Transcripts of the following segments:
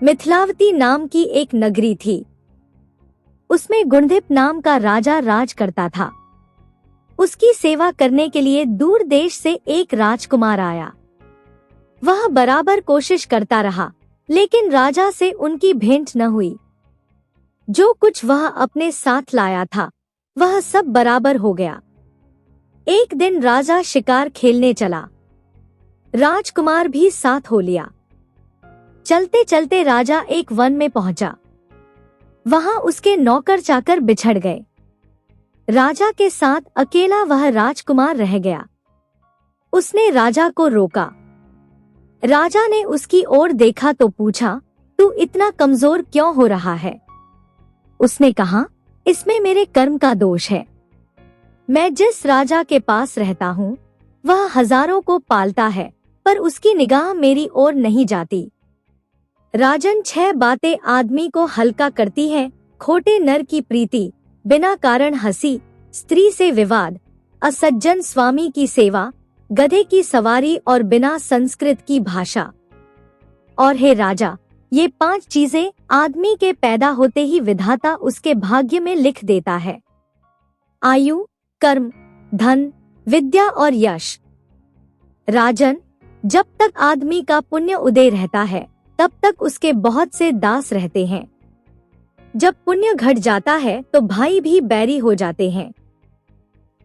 मिथिलावती नाम की एक नगरी थी। उसमें गुणधिप नाम का राजा राज करता था। उसकी सेवा करने के लिए दूर देश से एक राजकुमार आया। वह बराबर कोशिश करता रहा, लेकिन राजा से उनकी भेंट न हुई। जो कुछ वह अपने साथ लाया था, वह सब बराबर हो गया। एक दिन राजा शिकार खेलने चला। राजकुमार भी साथ हो लिया। चलते चलते राजा एक वन में पहुंचा। वहां उसके नौकर चाकर बिछड़ गए। राजा के साथ अकेला वह राजकुमार रह गया। उसने राजा को रोका। राजा ने उसकी ओर देखा तो पूछा, तू इतना कमजोर क्यों हो रहा है? उसने कहा, इसमें मेरे कर्म का दोष है। मैं जिस राजा के पास रहता हूँ, वह हजारों को पालता है, पर उसकी निगाह मेरी ओर नहीं जाती। राजन, 6 बातें आदमी को हल्का करती हैं: खोटे नर की प्रीति, बिना कारण हंसी, स्त्री से विवाद, असज्जन स्वामी की सेवा, गधे की सवारी और बिना संस्कृत की भाषा। और हे राजा, ये 5 चीजें आदमी के पैदा होते ही विधाता उसके भाग्य में लिख देता है: आयु, कर्म, धन, विद्या और यश। राजन, जब तक आदमी का पुण्य उदय रहता है, तब तक उसके बहुत से दास रहते हैं। जब पुण्य घट जाता है तो भाई भी बैरी हो जाते हैं।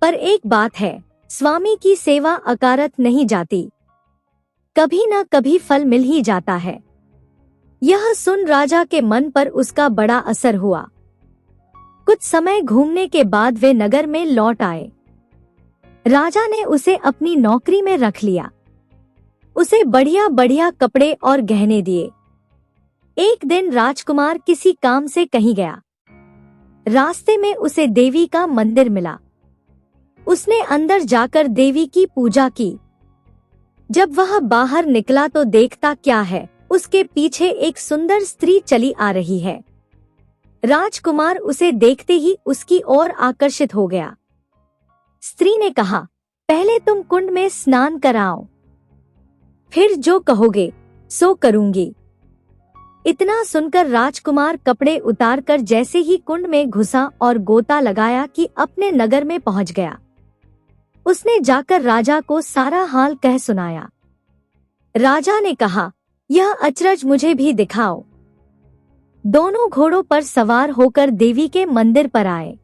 पर एक बात है, स्वामी की सेवा अकारत नहीं जाती, कभी न कभी फल मिल ही जाता है। यह सुन राजा के मन पर उसका बड़ा असर हुआ। कुछ समय घूमने के बाद वे नगर में लौट आए। राजा ने उसे अपनी नौकरी में रख लिया। उसे बढ़िया बढ़िया कपड़े और गहने दिए। एक दिन राजकुमार किसी काम से कहीं गया। रास्ते में उसे देवी का मंदिर मिला। उसने अंदर जाकर देवी की पूजा की। जब वह बाहर निकला तो देखता क्या है, उसके पीछे एक सुंदर स्त्री चली आ रही है। राजकुमार उसे देखते ही उसकी ओर आकर्षित हो गया। स्त्री ने कहा, पहले तुम कुंड में स्नान कराओ, फिर जो कहोगे सो करूंगी। इतना सुनकर राजकुमार कपड़े उतारकर जैसे ही कुंड में घुसा और गोता लगाया कि अपने नगर में पहुंच गया। उसने जाकर राजा को सारा हाल कह सुनाया। राजा ने कहा, यह अचरज मुझे भी दिखाओ। दोनों घोड़ों पर सवार होकर देवी के मंदिर पर आए।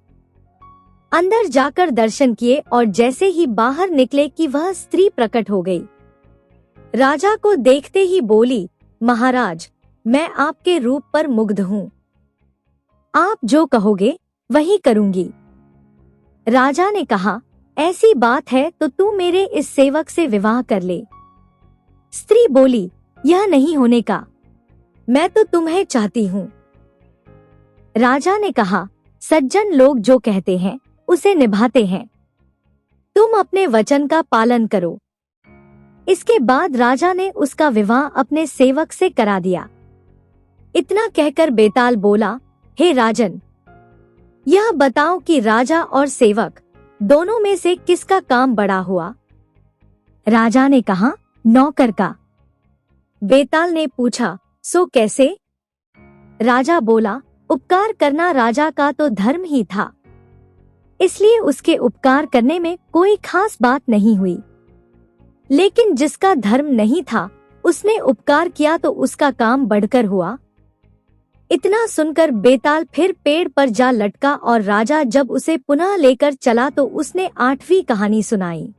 अंदर जाकर दर्शन किए और जैसे ही बाहर निकले कि वह स्त्री प्रकट हो गई। राजा को देखते ही बोली, महाराज, मैं आपके रूप पर मुग्ध हूँ। आप जो कहोगे वही करूंगी। राजा ने कहा, ऐसी बात है तो तू मेरे इस सेवक से विवाह कर ले। स्त्री बोली, यह नहीं होने का, मैं तो तुम्हें चाहती हूँ। राजा ने कहा, सज्जन लोग जो कहते हैं उसे निभाते हैं, तुम अपने वचन का पालन करो। इसके बाद राजा ने उसका विवाह अपने सेवक से करा दिया। इतना कहकर बेताल बोला, हे राजन, यह बताओ कि राजा और सेवक दोनों में से किसका काम बड़ा हुआ? राजा ने कहा, नौकर का। बेताल ने पूछा, सो कैसे? राजा बोला, उपकार करना राजा का तो धर्म ही था, इसलिए उसके उपकार करने में कोई खास बात नहीं हुई। लेकिन जिसका धर्म नहीं था, उसने उपकार किया तो उसका काम बढ़कर हुआ। इतना सुनकर बेताल फिर पेड़ पर जा लटका और राजा जब उसे पुनः लेकर चला तो उसने 8वीं कहानी सुनाई।